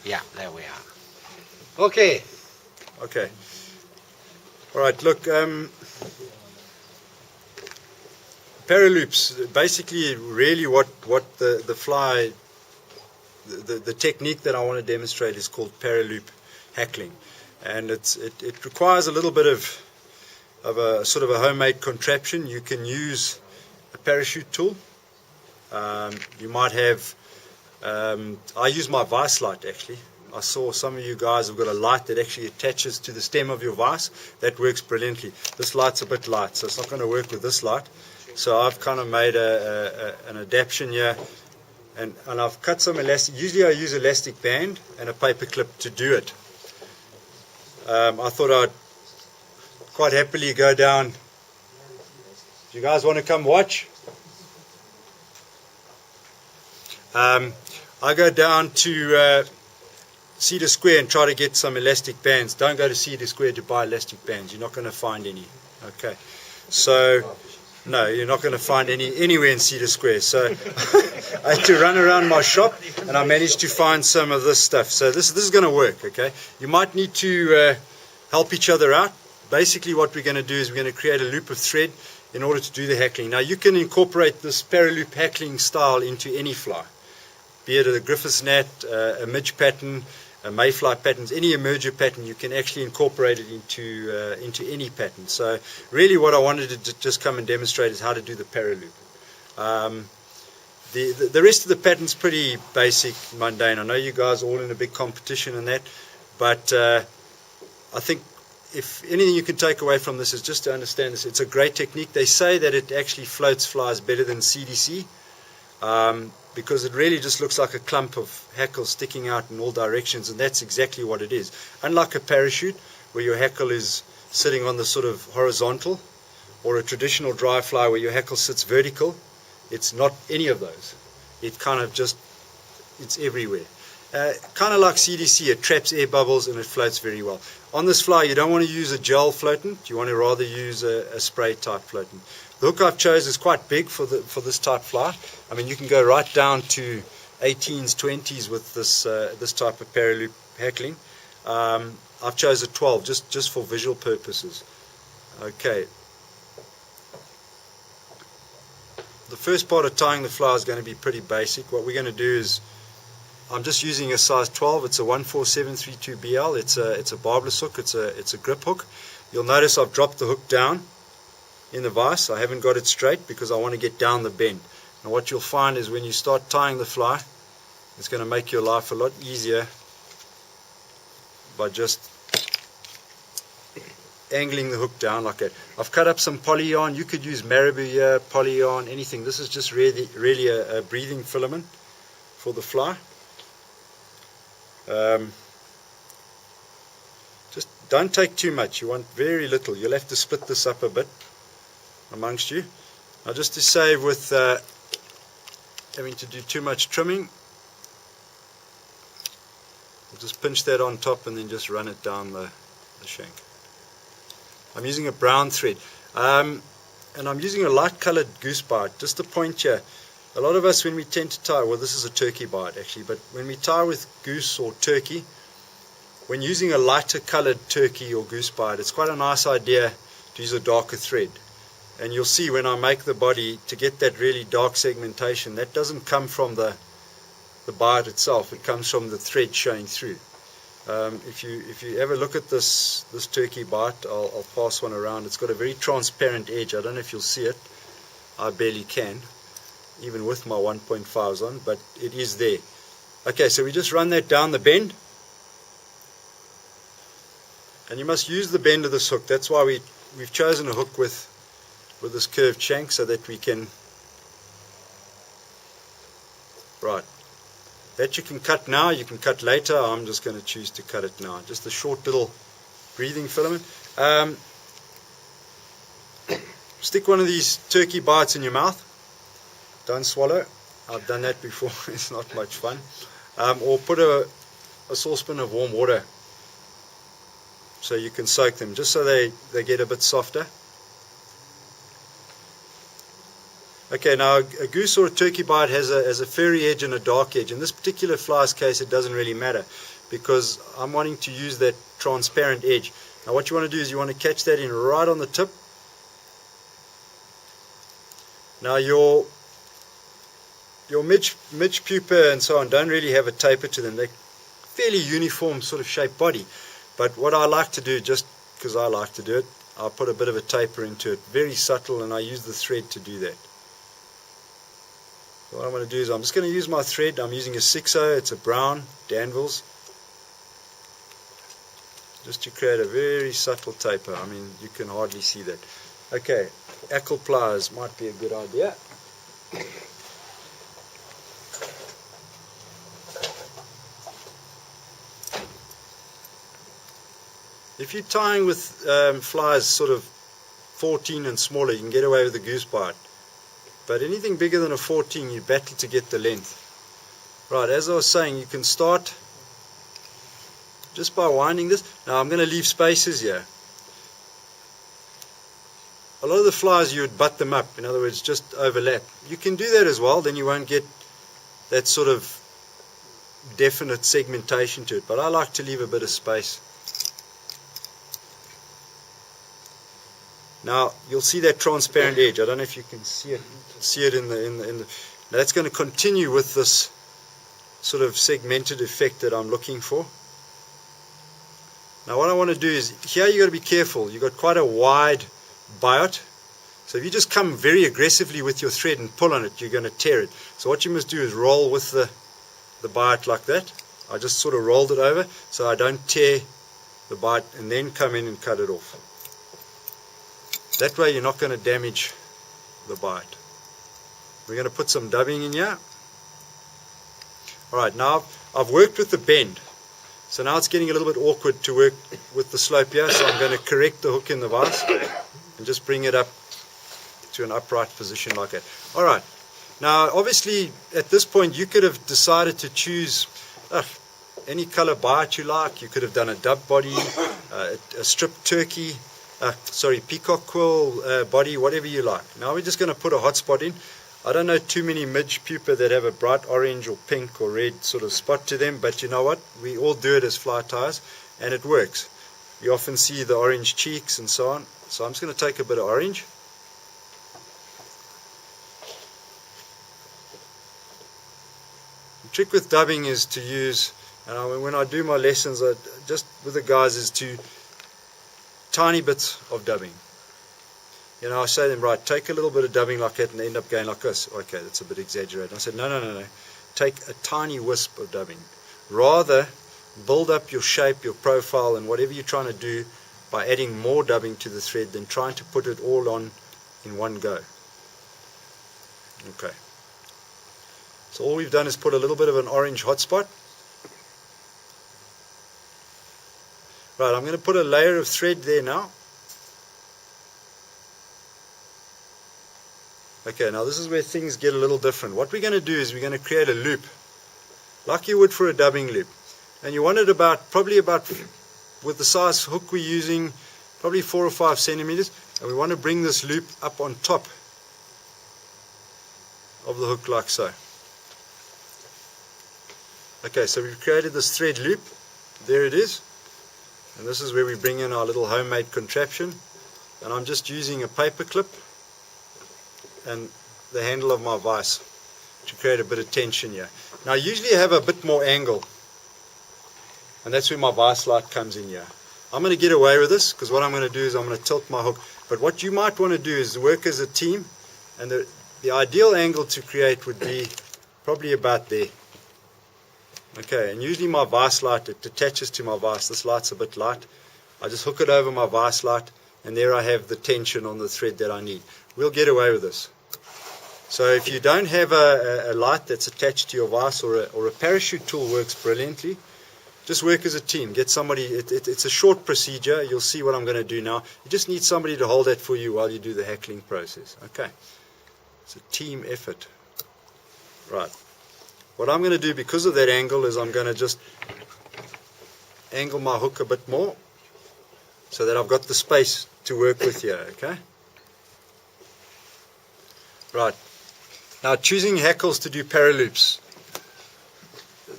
Yeah, there we are. Okay. Okay. All right, look, paraloops, basically really what the fly, the technique that I want to demonstrate is called paraloop hackling. And it requires a little bit of a sort of a homemade contraption. You can use a parachute tool. You might have, I use my vice light actually. I saw some of you guys have got a light that actually attaches to the stem of your vice. That works brilliantly. This light's a bit light, so it's not going to work with this light. So I've kind of made an adaptation here, and I've cut some elastic. Usually I use elastic band and a paper clip to do it. I thought I'd quite happily go down. Do you guys want to come watch? I go down to Cedar Square and try to get some elastic bands. Don't go to Cedar Square to buy elastic bands. You're not going to find any. Okay, so no, you're not going to find any anywhere in Cedar Square. So I had to run around my shop, and I managed to find some of this stuff. So this is going to work. Okay, you might need to help each other out. Basically, what we're going to do is we're going to create a loop of thread in order to do the hackling. Now you can incorporate this paraloop hackling style into any fly, be it a Griffiths gnat, a midge pattern, a mayfly patterns, any emerger pattern. You can actually incorporate it into any pattern. So really what I wanted to just come and demonstrate is how to do the paraloop. The rest of the pattern's pretty basic, mundane. I know you guys are all in a big competition in that, but I think if anything you can take away from this is just to understand this. It's a great technique. They say that it actually floats flies better than CDC. Because it really just looks like a clump of hackle sticking out in all directions, and that's exactly what it is. Unlike a parachute, where your hackle is sitting on the sort of horizontal, or a traditional dry fly where your hackle sits vertical, it's not any of those. It kind of just, it's everywhere. Kind of like CDC, it traps air bubbles and it floats very well. On this fly, you don't want to use a gel floatant. You want to rather use a spray type floatant. The hook I've chosen is quite big for this type fly. I mean, you can go right down to 18s, 20s with this type of paraloop hackling. I've chosen 12 just for visual purposes. Okay. The first part of tying the fly is going to be pretty basic. What we're going to do is, I'm just using a size 12. It's a 14732BL. It's a barbless hook. It's a grip hook. You'll notice I've dropped the hook down in the vise. I haven't got it straight because I want to get down the bend. And what you'll find is when you start tying the fly, it's going to make your life a lot easier by just angling the hook down like that. I've cut up some poly yarn. You could use marabou here, poly yarn, anything. This is just really a breathing filament for the fly. Just don't take too much. You want very little. You'll have to split this up a bit amongst you. Now just to save with having to do too much trimming, I'll just pinch that on top and then just run it down the shank. I'm using a brown thread, and I'm using a light colored goose bite. Just a point here. A lot of us, when we tend to tie, well, this is a turkey bite actually, but when we tie with goose or turkey, when using a lighter colored turkey or goose bite, it's quite a nice idea to use a darker thread. And you'll see when I make the body, to get that really dark segmentation, that doesn't come from the bite itself, it comes from the thread showing through. If you ever look at this turkey bite, I'll pass one around. It's got a very transparent edge. I don't know if you'll see it. I barely can, even with my 1.5s on, but it is there. Okay, so we just run that down the bend, and you must use the bend of this hook. That's why we've chosen a hook with this curved shank, so that we can, right, that you can cut now, you can cut later. I'm just going to choose to cut it now. Just a short little breathing filament. Stick one of these turkey bites in your mouth. Don't swallow. I've done that before. It's not much fun. Or put a saucepan of warm water so you can soak them, just so they get a bit softer. Okay, now a goose or a turkey bite has a fairy edge and a dark edge. In this particular fly's case, it doesn't really matter because I'm wanting to use that transparent edge. Now what you want to do is you want to catch that in right on the tip. Now your midge pupa and so on don't really have a taper to them. They're fairly uniform sort of shaped body. But what I like to do, just because I like to do it, I'll put a bit of a taper into it, very subtle, and I use the thread to do that. So what I'm going to do is I'm just going to use my thread. I'm using a 6/0, it's a brown Danville's, just to create a very subtle taper. I mean, you can hardly see that. Okay, ackle pliers might be a good idea. If you're tying with flies sort of 14 and smaller, you can get away with a goose bite. But anything bigger than a 14, you battle to get the length. Right, as I was saying, you can start just by winding this. Now I'm going to leave spaces here. A lot of the flies you would butt them up, in other words, just overlap. You can do that as well, then you won't get that sort of definite segmentation to it. But I like to leave a bit of space. Now you'll see that transparent edge. I don't know if you can see it in the. Now that's going to continue with this sort of segmented effect that I'm looking for. Now what I want to do is, here you got to be careful. You've got quite a wide biot. So if you just come very aggressively with your thread and pull on it, you're going to tear it. So what you must do is roll with the biot like that. I just sort of rolled it over so I don't tear the biot, and then come in and cut it off. That way you're not going to damage the bite. We're going to put some dubbing in here. Alright, now I've worked with the bend. So now it's getting a little bit awkward to work with the slope here, so I'm going to correct the hook in the vise and just bring it up to an upright position like that. Alright, now obviously at this point you could have decided to choose any color bite you like. You could have done a dub body, a strip turkey, peacock quill body, whatever you like. Now we're just going to put a hot spot in. I don't know too many midge pupa that have a bright orange or pink or red sort of spot to them, but you know what? We all do it as fly ties, and it works. You often see the orange cheeks and so on. So I'm just going to take a bit of orange. The trick with dubbing is to use, and when I do my lessons, just with the guys, is to tiny bits of dubbing. You know, I say to them, right, take a little bit of dubbing like that and end up going like this. Okay, that's a bit exaggerated. I said, no. Take a tiny wisp of dubbing. Rather, build up your shape, your profile, and whatever you're trying to do by adding more dubbing to the thread than trying to put it all on in one go. Okay. So all we've done is put a little bit of an orange hotspot. Right, I'm going to put a layer of thread there now. Okay, now this is where things get a little different. What we're going to do is we're going to create a loop, like you would for a dubbing loop. And you want it probably about, with the size hook we're using, probably 4 or 5 centimeters. And we want to bring this loop up on top of the hook like so. Okay, so we've created this thread loop. There it is. And this is where we bring in our little homemade contraption. And I'm just using a paper clip and the handle of my vise to create a bit of tension here. Now usually I have a bit more angle, and that's where my vise light comes in here. I'm going to get away with this because what I'm going to do is I'm going to tilt my hook. But what you might want to do is work as a team, and the ideal angle to create would be probably about there. Okay, and usually my vise light, it attaches to my vise. This light's a bit light. I just hook it over my vise light, and there I have the tension on the thread that I need. We'll get away with this. So if you don't have a light that's attached to your vise, or a parachute tool works brilliantly, just work as a team. Get somebody, it's a short procedure. You'll see what I'm going to do now. You just need somebody to hold that for you while you do the hackling process. Okay, it's a team effort. Right, what I'm going to do because of that angle is I'm going to just angle my hook a bit more so that I've got the space to work with here. Okay. Right, Now, choosing hackles to do paraloops,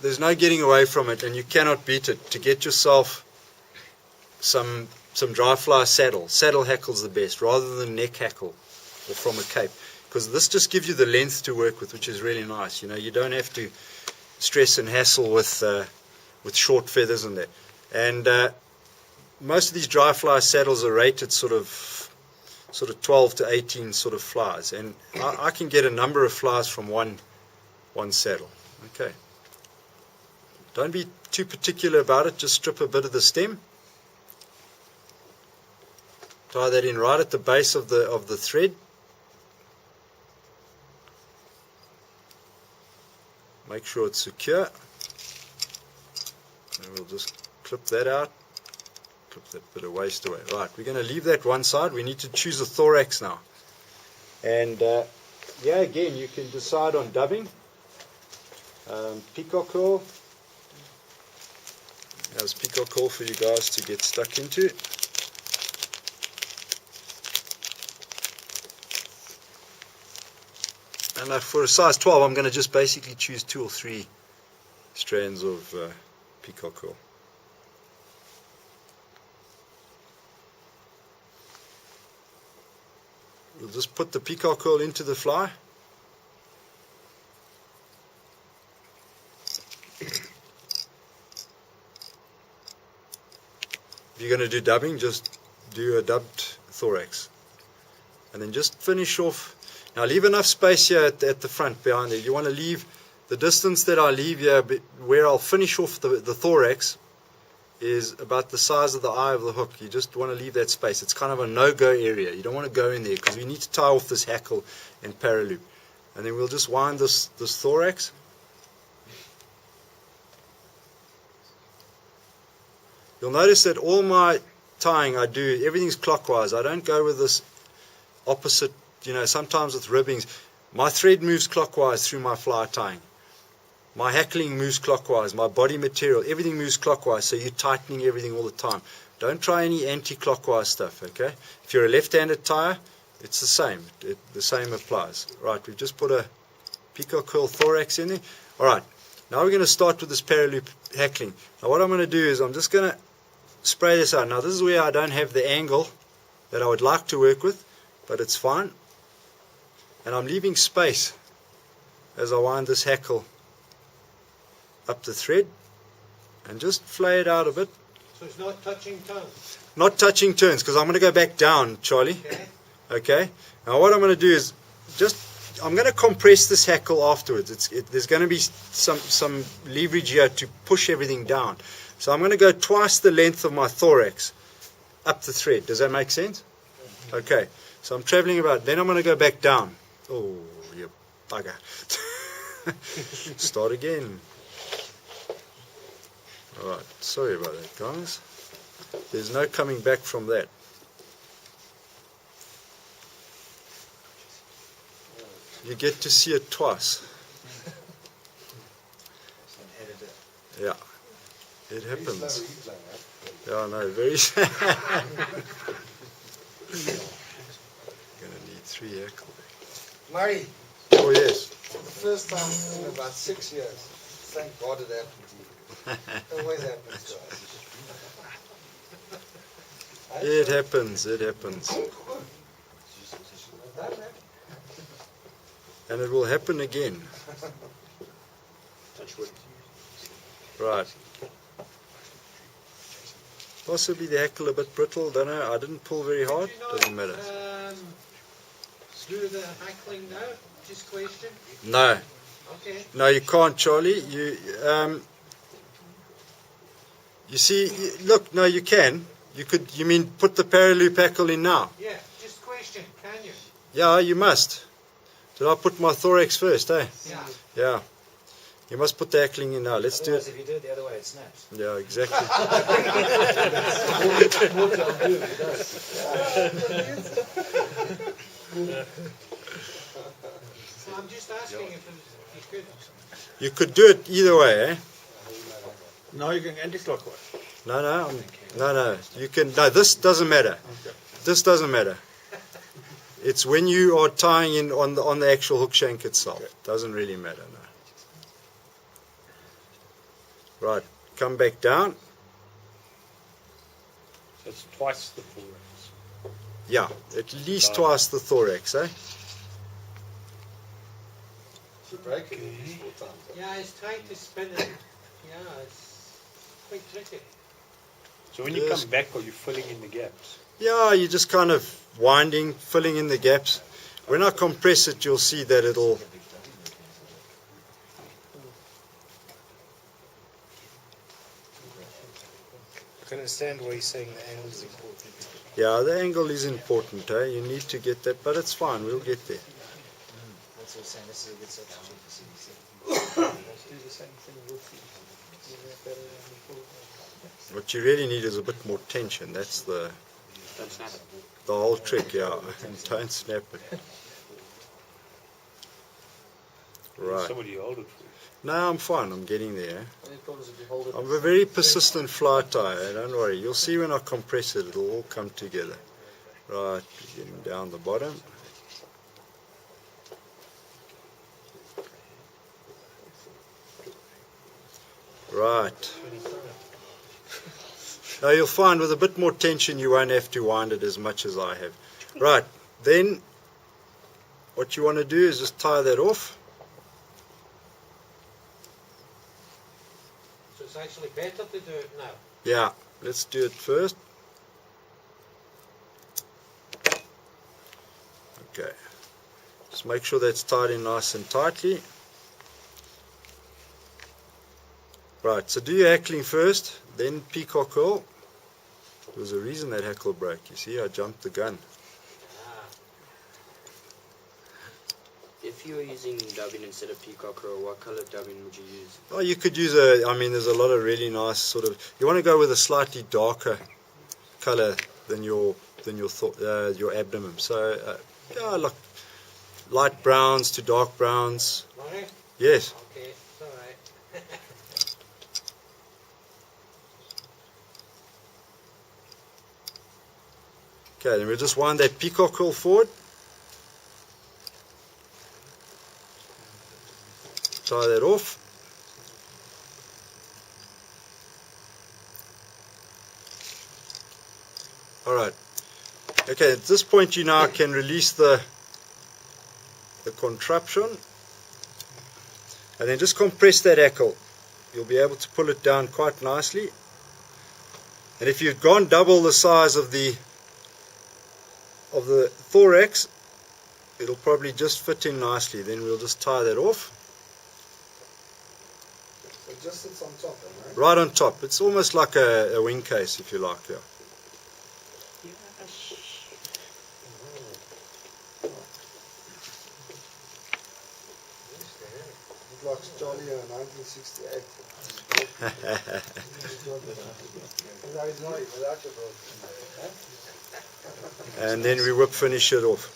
there's no getting away from it, and you cannot beat it. To get yourself some dry fly saddle hackle's the best, rather than neck hackle or from a cape, because this just gives you the length to work with, which is really nice. You know, you don't have to stress and hassle with short feathers and that. And most of these dry fly saddles are rated sort of 12 to 18 sort of flies, and I can get a number of flies from one saddle. Okay, don't be too particular about it. Just strip a bit of the stem, tie that in right at the base of the thread. Make sure it's secure, and we'll just clip that out. Clip that bit of waste away. Right, we're going to leave that one side. We need to choose a thorax now. And yeah, again, you can decide on dubbing, peacock curl. There's peacock curl for you guys to get stuck into. And for a size 12, I'm going to just basically choose 2 or 3 strands of peacock curl. We'll just put the peacock curl into the fly. If you're going to do dubbing, just do a dubbed thorax. And then just finish off. Now leave enough space here at the front behind it. You want to leave the distance that I leave here, where I'll finish off the thorax, is about the size of the eye of the hook. You just want to leave that space. It's kind of a no-go area. You don't want to go in there, because we need to tie off this hackle and paraloop. And then we'll just wind this thorax. You'll notice that all my tying I do, everything's clockwise. I don't go with this opposite, you know, sometimes with ribbings. My thread moves clockwise through my fly tying. My hackling moves clockwise, my body material, everything moves clockwise, so you're tightening everything all the time. Don't try any anti-clockwise stuff, okay? If you're a left-handed tire, it's the same. The same applies. Right, we've just put a peacock curl thorax in there. Alright, now we're going to start with this paraloop hackling. Now what I'm going to do is I'm just going to spray this out. Now this is where I don't have the angle that I would like to work with, but it's fine. And I'm leaving space as I wind this hackle up the thread, and just flay it out a bit. So it's not touching turns? Not touching turns, because I'm going to go back down, Charlie. Okay. Now what I'm going to do is I'm going to compress this hackle afterwards. There's going to be some leverage here to push everything down. So I'm going to go twice the length of my thorax up the thread. Does that make sense? Okay. So I'm traveling about. Then I'm going to go back down. Oh, you bugger. Start again. Alright, sorry about that, guys. There's no coming back from that. You get to see it twice. Yeah, it happens. Yeah, no, very slow. Gonna need 3 hackle. Murray. Oh yes. For the first time in about 6 years. Thank God it happened to you. It always happens to us. It happens, it happens. And it will happen again. Right. Possibly the hackle a bit brittle, don't know. I didn't pull very hard. Doesn't matter. Do the hackling now? Just question. No. Okay. No, you can't, Charlie. You see, look, no, you can. You could. You mean put the paraloop hackle in now? Yeah, just question. Can you? Yeah, you must. Did I put my thorax first, eh? Yeah. Yeah. You must put the hackling in now. Let's Otherwise, do it. if you do it the other way, it snaps. Yeah, exactly. So I'm just asking if you could. You could do it either way, eh? No, you're going anti-clockwise. No. You can. No, this doesn't matter. This doesn't matter. It's when you are tying in on the actual hook shank itself. Doesn't really matter, no. Right, come back down. So it's twice the thorax. Yeah, at least twice the thorax, eh? You break it in 4 times. Yeah, he's trying to spin it. Yeah, it's quite tricky. So when you Yes. come back, are you filling in the gaps? Yeah, you're just kind of winding, filling in the gaps. When I compress it, you'll see that it'll... I can understand why he's saying the angle is important. Yeah, the angle is important, eh? You need to get that, but it's fine, we'll get there. That's what I'm saying. This is a good substitute for CDC. What you really need is a bit more tension. That's the whole trick, yeah. Don't snap it. Right. Somebody hold it for you. No, I'm fine. I'm getting there. Any problems if you hold it? I'm a very persistent fly tyer. Don't worry. You'll see when I compress it, it'll all come together. Right, getting down the bottom. Right. Now you'll find with a bit more tension you won't have to wind it as much as I have. Right, then what you want to do is just tie that off. So it's actually better to do it now. Yeah, let's do it first. Okay, just make sure that's tied in nice and tightly. Right, so do your hackling first, then peacock curl. There was a reason that hackle broke. You see, I jumped the gun. If you were using dubbing instead of peacock curl, what color dubbing would you use? Oh, you could use I mean, there's a lot of really nice sort of, you want to go with a slightly darker color than your abdomen. So, yeah, like light browns to dark browns. Murray? Yes. Okay, it's alright. Okay, then we'll just wind that peacock curl forward. Tie that off. Alright. Okay, at this point you now can release the contraption. And then just compress that hackle. You'll be able to pull it down quite nicely. And if you've gone double the size of the thorax, it'll probably just fit in nicely. Then we'll just tie that off. It just sits on top, right? Right on top. It's almost like a wing case, if you like. Yeah. It looks Charlie in 1968. No, he's not. He's without your boat. And then we whip finish it off.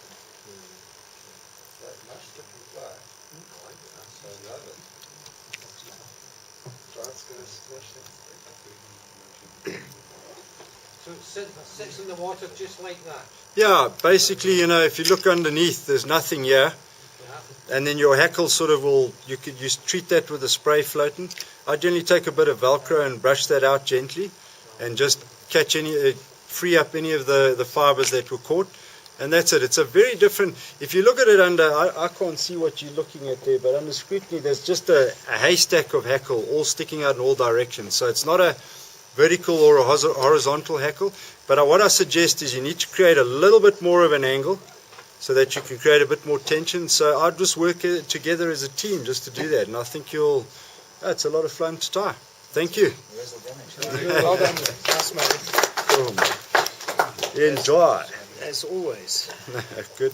So it sits in the water just like that. Yeah, basically, you know, if you look underneath, there's nothing here. Yeah. And then your hackle sort of you could just treat that with a spray floatant. I generally take a bit of Velcro and brush that out gently and just catch free up any of the fibers that were caught. And that's it. It's a very different, if you look at it under, I can't see what you're looking at there, but under scrutiny there's just a haystack of hackle all sticking out in all directions. So it's not a vertical or a horizontal hackle, but what I suggest is you need to create a little bit more of an angle so that you can create a bit more tension. So I'd just work together as a team just to do that, and I think it's a lot of fun to tie. Thank you. Where's the damage? Well done. Nice, mate. Enjoy. As always. Good.